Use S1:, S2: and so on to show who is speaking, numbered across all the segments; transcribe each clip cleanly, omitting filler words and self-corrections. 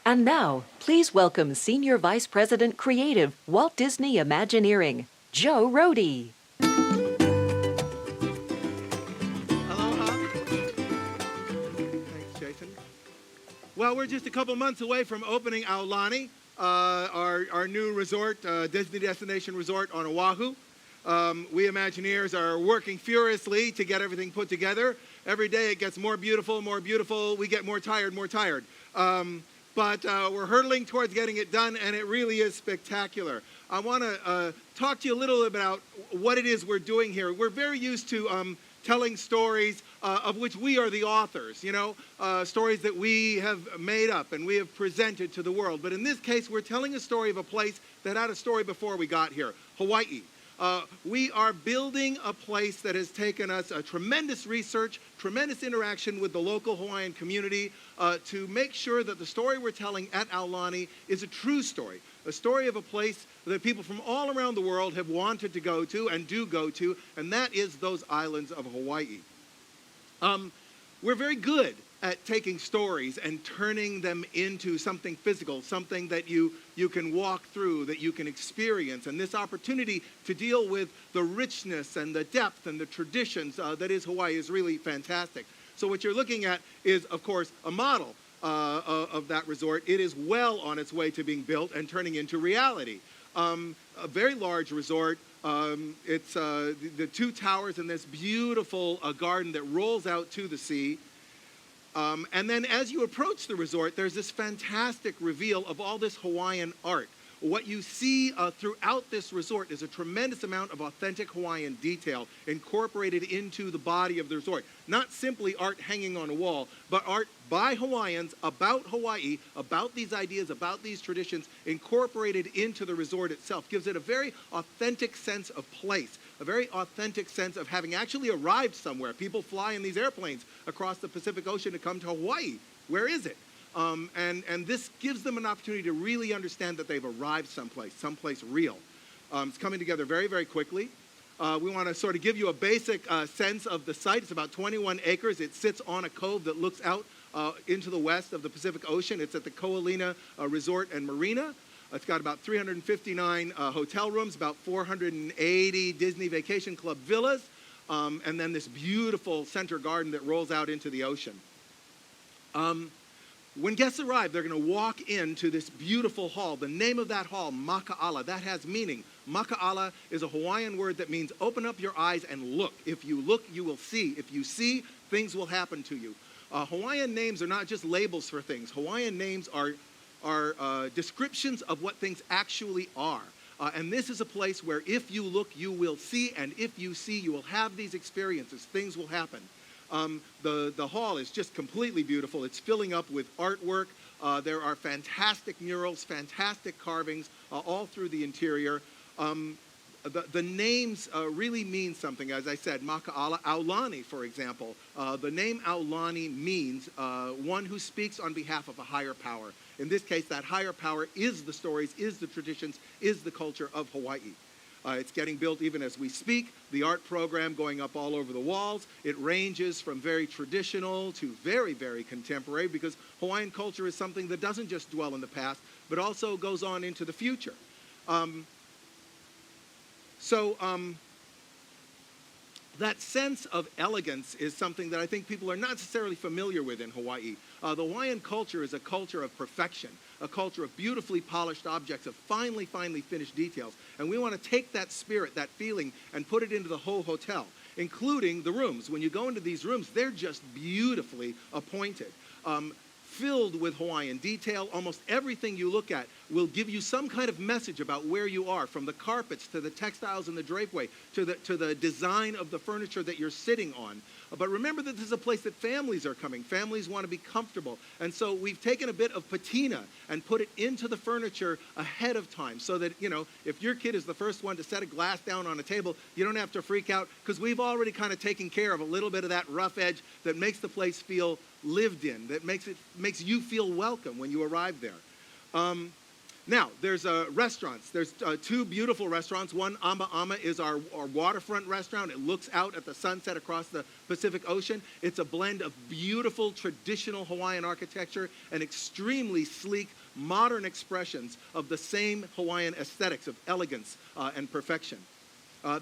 S1: And now, please welcome Senior Vice President Creative, Walt Disney Imagineering, Joe Rohde.
S2: Aloha. Thanks, Jason. Well, we're just a couple months away from opening Aulani, our new resort, Disney Destination Resort on Oahu. We Imagineers are working furiously to get everything put together. Every day it gets more beautiful, more beautiful. We get more tired, more tired. But we're hurtling towards getting it done, and it really is spectacular. I want to talk to you a little about what it is we're doing here. We're very used to telling stories of which we are the authors, stories that we have made up and we have presented to the world. But in this case, we're telling a story of a place that had a story before we got here, Hawaii. We are building a place that has taken us a tremendous research, tremendous interaction with the local Hawaiian community to make sure that the story we're telling at Aulani is a true story, a story of a place that people from all around the world have wanted to go to and do go to, and that is those islands of Hawaii. We're very good at taking stories and turning them into something physical, something that you can walk through, that you can experience. And this opportunity to deal with the richness and the depth and the traditions that is Hawaii is really fantastic. So what you're looking at is, of course, a model of that resort. It is well on its way to being built and turning into reality. A very large resort. It's the two towers and this beautiful garden that rolls out to the sea. And then as you approach the resort, there's this fantastic reveal of all this Hawaiian art. What you see throughout this resort is a tremendous amount of authentic Hawaiian detail incorporated into the body of the resort. Not simply art hanging on a wall, but art by Hawaiians about Hawaii, about these ideas, about these traditions, incorporated into the resort itself. Gives it a very authentic sense of place, a very authentic sense of having actually arrived somewhere. People fly in these airplanes across the Pacific Ocean to come to Hawaii. Where is it? And this gives them an opportunity to really understand that they've arrived someplace real. It's coming together very, very quickly. We want to sort of give you a basic sense of the site. It's about 21 acres. It sits on a cove that looks out into the west of the Pacific Ocean. It's at the Ko Olina Resort and Marina. It's got about 359 hotel rooms, about 480 Disney Vacation Club villas, and then this beautiful center garden that rolls out into the ocean. When guests arrive, they're going to walk into this beautiful hall. The name of that hall, Maka'ala, that has meaning. Maka'ala is a Hawaiian word that means open up your eyes and look. If you look, you will see. If you see, things will happen to you. Hawaiian names are not just labels for things. Hawaiian names are descriptions of what things actually are. And this is a place where if you look, you will see, and if you see, you will have these experiences. Things will happen. The hall is just completely beautiful. It's filling up with artwork. There are fantastic murals, fantastic carvings all through the interior. The names really mean something. As I said, Maka'ala, Aulani, for example. The name Aulani means one who speaks on behalf of a higher power. In this case, that higher power is the stories, is the traditions, is the culture of Hawaii. It's getting built even as we speak. The art program going up all over the walls. It ranges from very traditional to very, very contemporary because Hawaiian culture is something that doesn't just dwell in the past, but also goes on into the future. That sense of elegance is something that I think people are not necessarily familiar with in Hawaii. The Hawaiian culture is a culture of perfection, a culture of beautifully polished objects, of finely finished details. And we want to take that spirit, that feeling, and put it into the whole hotel, including the rooms. When you go into these rooms, they're just beautifully appointed. Filled with Hawaiian detail. Almost everything you look at will give you some kind of message about where you are, from the carpets to the textiles and the drapeway to the design of the furniture that you're sitting on. But remember that this is a place that families are coming. Families want to be comfortable. And so we've taken a bit of patina and put it into the furniture ahead of time so that, if your kid is the first one to set a glass down on a table, you don't have to freak out because we've already kind of taken care of a little bit of that rough edge that makes the place feel lived in, that makes you feel welcome when you arrive there. Now, there's restaurants. There's two beautiful restaurants. One, Ama Ama, is our waterfront restaurant. It looks out at the sunset across the Pacific Ocean. It's a blend of beautiful, traditional Hawaiian architecture and extremely sleek, modern expressions of the same Hawaiian aesthetics of elegance and perfection.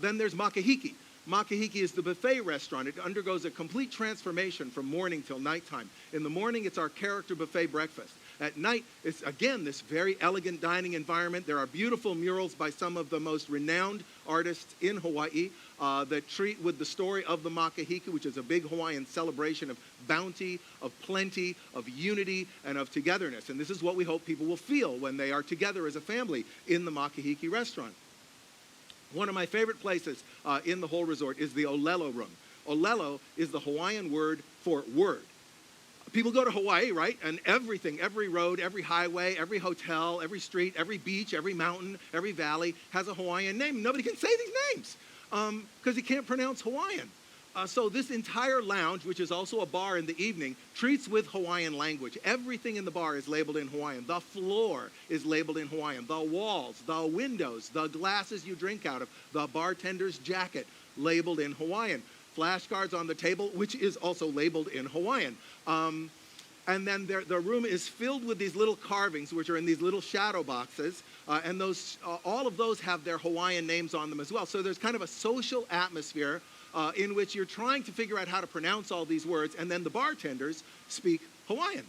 S2: Then there's Makahiki. Makahiki is the buffet restaurant. It undergoes a complete transformation from morning till nighttime. In the morning, it's our character buffet breakfast. At night, it's, again, this very elegant dining environment. There are beautiful murals by some of the most renowned artists in Hawaii that treat with the story of the Makahiki, which is a big Hawaiian celebration of bounty, of plenty, of unity, and of togetherness. And this is what we hope people will feel when they are together as a family in the Makahiki restaurant. One of my favorite places in the whole resort is the Olelo room. Olelo is the Hawaiian word for word. People go to Hawaii, right? And everything, every road, every highway, every hotel, every street, every beach, every mountain, every valley has a Hawaiian name. Nobody can say these names because you can't pronounce Hawaiian. So this entire lounge, which is also a bar in the evening, treats with Hawaiian language. Everything in the bar is labeled in Hawaiian. The floor is labeled in Hawaiian. The walls, the windows, the glasses you drink out of, the bartender's jacket labeled in Hawaiian. Flashcards on the table, which is also labeled in Hawaiian. And then the room is filled with these little carvings, which are in these little shadow boxes, and those all of those have their Hawaiian names on them as well. So there's kind of a social atmosphere in which you're trying to figure out how to pronounce all these words, and then the bartenders speak Hawaiian.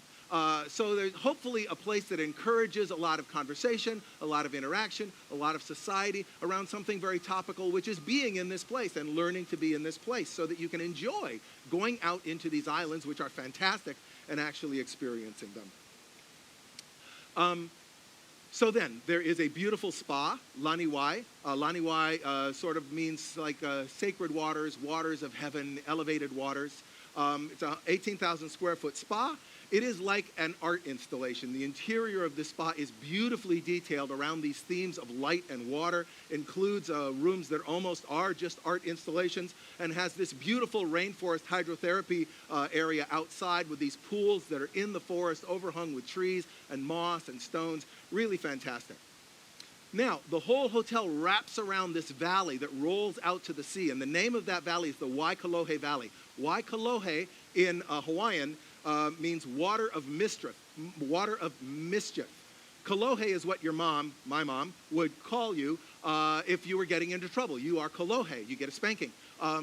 S2: So there's hopefully a place that encourages a lot of conversation, a lot of interaction, a lot of society around something very topical, which is being in this place and learning to be in this place so that you can enjoy going out into these islands, which are fantastic, and actually experiencing them. So then, there is a beautiful spa, Laniwai. Laniwai sort of means like sacred waters, waters of heaven, elevated waters. It's an 18,000 square foot spa. It is like an art installation. The interior of the spa is beautifully detailed around these themes of light and water, includes rooms that almost are just art installations, and has this beautiful rainforest hydrotherapy area outside with these pools that are in the forest, overhung with trees and moss and stones. Really fantastic. Now, the whole hotel wraps around this valley that rolls out to the sea, and the name of that valley is the Waikolohe Valley. Waikolohe in Hawaiian means water of mischief. Water of mischief. Kolohe is what your mom, my mom, would call you if you were getting into trouble. You are Kolohe. You get a spanking.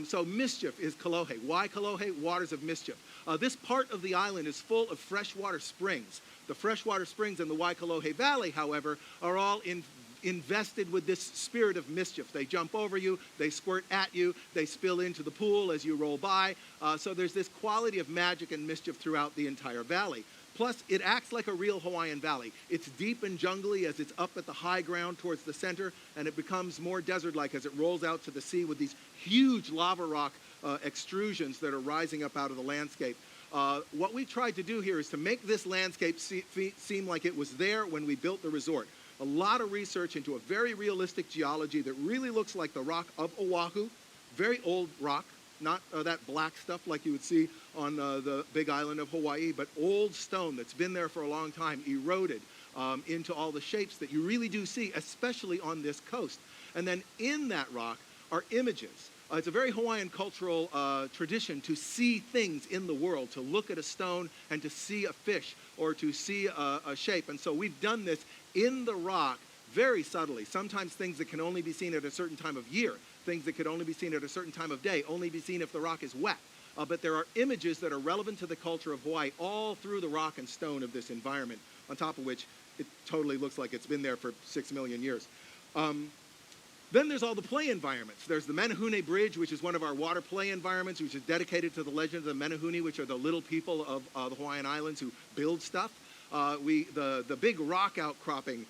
S2: So mischief is Kolohe. Why Kolohe? Waters of mischief. This part of the island is full of freshwater springs. The freshwater springs in the Waikolohe Valley, however, are all invested with this spirit of mischief. They jump over you, they squirt at you, they spill into the pool as you roll by. So there's this quality of magic and mischief throughout the entire valley. Plus, it acts like a real Hawaiian valley. It's deep and jungly as it's up at the high ground towards the center, and it becomes more desert-like as it rolls out to the sea with these huge lava rock extrusions that are rising up out of the landscape. What we tried to do here is to make this landscape seem like it was there when we built the resort. A lot of research into a very realistic geology that really looks like the rock of Oahu, very old rock, not that black stuff like you would see on the big island of Hawaii, but old stone that's been there for a long time, eroded into all the shapes that you really do see, especially on this coast. And then in that rock are images. It's a very Hawaiian cultural tradition to see things in the world, to look at a stone and to see a fish or to see a shape. And so we've done this in the rock very subtly. Sometimes things that can only be seen at a certain time of year, things that could only be seen at a certain time of day, only be seen if the rock is wet. But there are images that are relevant to the culture of Hawaii all through the rock and stone of this environment, on top of which it totally looks like it's been there for 6 million years. Then there's all the play environments. There's the Menehune Bridge, which is one of our water play environments, which is dedicated to the legend of the Menehune, which are the little people of the Hawaiian Islands who build stuff. The big rock outcropping,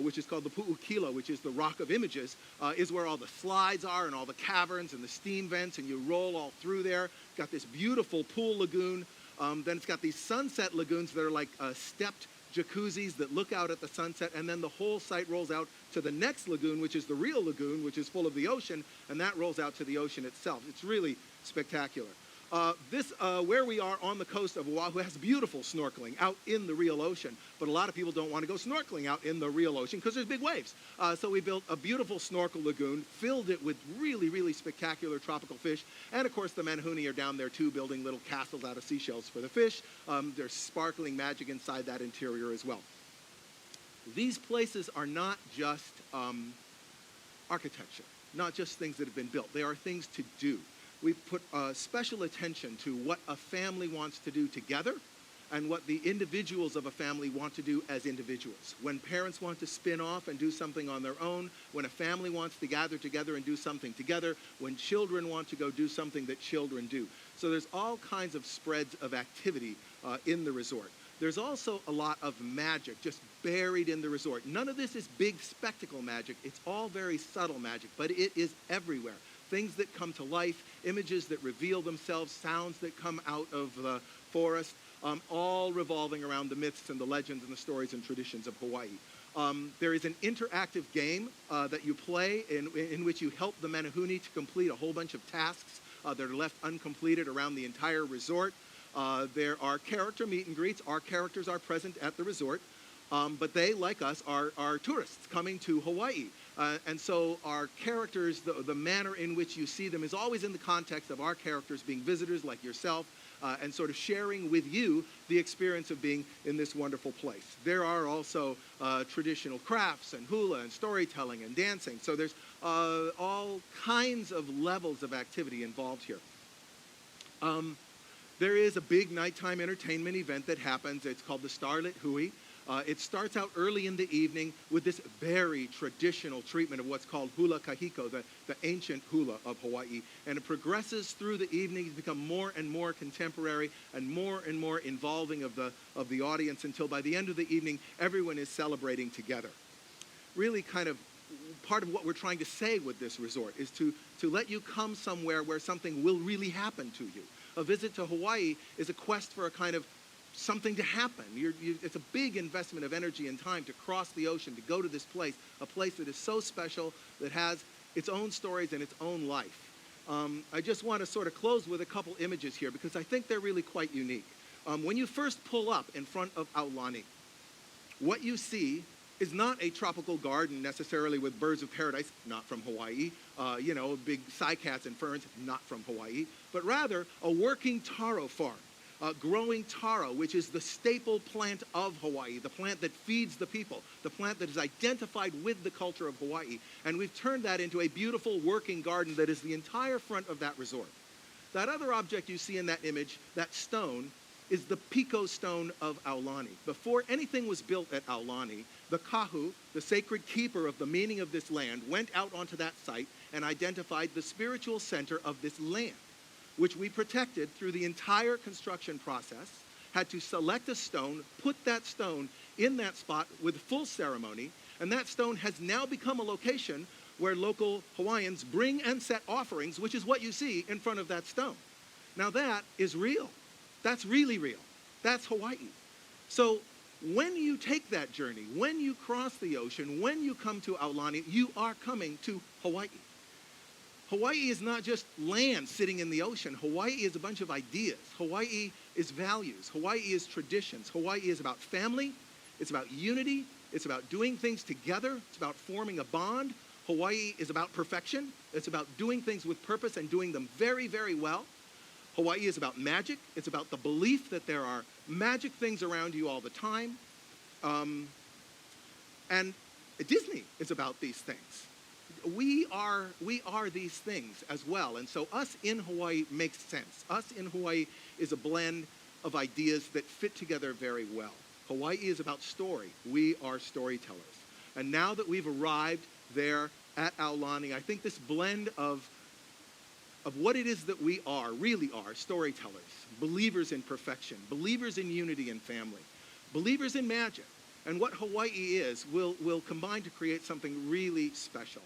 S2: which is called the Pu'ukila, which is the rock of images, is where all the slides are and all the caverns and the steam vents, and you roll all through there. It's got this beautiful pool lagoon. Then it's got these sunset lagoons that are like stepped jacuzzis that look out at the sunset, and then the whole site rolls out to the next lagoon, which is the real lagoon, which is full of the ocean, and that rolls out to the ocean itself. It's really spectacular. Where we are on the coast of Oahu has beautiful snorkeling out in the real ocean, but a lot of people don't want to go snorkeling out in the real ocean because there's big waves. So we built a beautiful snorkel lagoon, filled it with really, really spectacular tropical fish, and of course the Menehune are down there too, building little castles out of seashells for the fish. There's sparkling magic inside that interior as well. These places are not just architecture, not just things that have been built. They are things to do. We put special attention to what a family wants to do together and what the individuals of a family want to do as individuals. When parents want to spin off and do something on their own, when a family wants to gather together and do something together, when children want to go do something that children do. So there's all kinds of spreads of activity in the resort. There's also a lot of magic just buried in the resort. None of this is big spectacle magic. It's all very subtle magic, but it is everywhere. Things that come to life, images that reveal themselves, sounds that come out of the forest, all revolving around the myths and the legends and the stories and traditions of Hawaii. There is an interactive game that you play in which you help the Menehune to complete a whole bunch of tasks that are left uncompleted around the entire resort. There are character meet and greets. Our characters are present at the resort, but they, like us, are tourists coming to Hawaii. And so our characters, the manner in which you see them is always in the context of our characters being visitors like yourself and sort of sharing with you the experience of being in this wonderful place. There are also traditional crafts and hula and storytelling and dancing. So there's all kinds of levels of activity involved here. There is a big nighttime entertainment event that happens. It's called the Starlit Hui. It starts out early in the evening with this very traditional treatment of what's called hula kahiko, the ancient hula of Hawaii. And it progresses through the evening to become more and more contemporary and more involving of the audience until by the end of the evening, everyone is celebrating together. Really kind of part of what we're trying to say with this resort is to let you come somewhere where something will really happen to you. A visit to Hawaii is a quest for a kind of something to happen. It's a big investment of energy and time to cross the ocean, to go to this place, a place that is so special, that has its own stories and its own life. I just want to sort of close with a couple images here because I think they're really quite unique. When you first pull up in front of Aulani, what you see is not a tropical garden necessarily with birds of paradise, not from Hawaii, big cycads and ferns, not from Hawaii, but rather a working taro farm. Growing taro, which is the staple plant of Hawaii, the plant that feeds the people, the plant that is identified with the culture of Hawaii. And we've turned that into a beautiful working garden that is the entire front of that resort. That other object you see in that image, that stone, is the Piko stone of Aulani. Before anything was built at Aulani, the kahu, the sacred keeper of the meaning of this land, went out onto that site and identified the spiritual center of this land, which we protected through the entire construction process, had to select a stone, put that stone in that spot with full ceremony, and that stone has now become a location where local Hawaiians bring and set offerings, which is what you see in front of that stone. Now that is real. That's really real. That's Hawaii. So when you take that journey, when you cross the ocean, when you come to Aulani, you are coming to Hawaii. Hawaii is not just land sitting in the ocean. Hawaii is a bunch of ideas. Hawaii is values. Hawaii is traditions. Hawaii is about family. It's about unity. It's about doing things together. It's about forming a bond. Hawaii is about perfection. It's about doing things with purpose and doing them very, very well. Hawaii is about magic. It's about the belief that there are magic things around you all the time. And Disney is about these things. We are these things as well. And so us in Hawaii makes sense. Us in Hawaii is a blend of ideas that fit together very well. Hawaii is about story. We are storytellers. And now that we've arrived there at Aulani, I think this blend of what it is that we are, really are, storytellers, believers in perfection, believers in unity and family, believers in magic, and what Hawaii is will combine to create something really special.